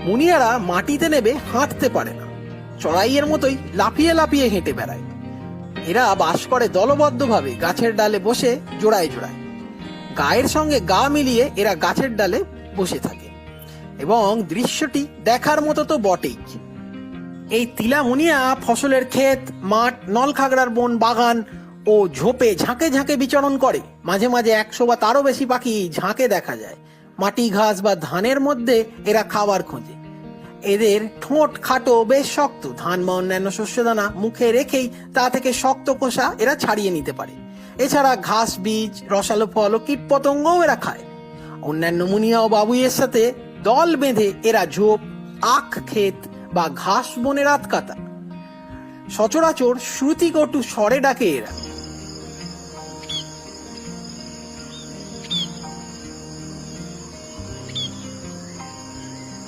মুনিয়ারা মাটিতে নেবে হাঁটতে পারে না, চড়াইয়ের মতোই লাফিয়ে লাফিয়ে হেঁটে বেড়ায়। এরা বাস করে দলবদ্ধভাবে গাছের ডালে বসে জোড়ায় জোড়ায়। গায়ের সঙ্গে গা মিলিয়ে এরা গাছের ডালে বসে থাকে এবং দৃশ্যটি দেখার মতো তো বটেই। এই তিলা মুনিয়া ফসলের ক্ষেত, মাঠ, নলখাগড়ার বন, বাগান ও ঝোপে ঝাঁকে ঝাঁকে বিচরণ করে। মাঝে মাঝে 100 বা তারও বেশি পাখি ঝাঁকে দেখা যায়। মাটি, ঘাস বা ধানের মধ্যে এরা খাবার খোঁজে। এদের ঠোঁট খাটো, বেশ শক্ত। ধান বা অন্যান্য শস্যদানা মুখে রেখেই তা থেকে শক্ত খোসা এরা ছাড়িয়ে নিতে পারে। এছাড়া ঘাস, বীজ, রসালো ফল ও কীট পতঙ্গও এরা খায়। অন্যান্য মুনিয়া ও বাবুইয়ের সাথে দল বেঁধে এরা ঝোপ, আখ ক্ষেত বা ঘাস বনে রাত কাটা। সচরাচর শ্রুতিকটু স্বরে ডাকে এরা।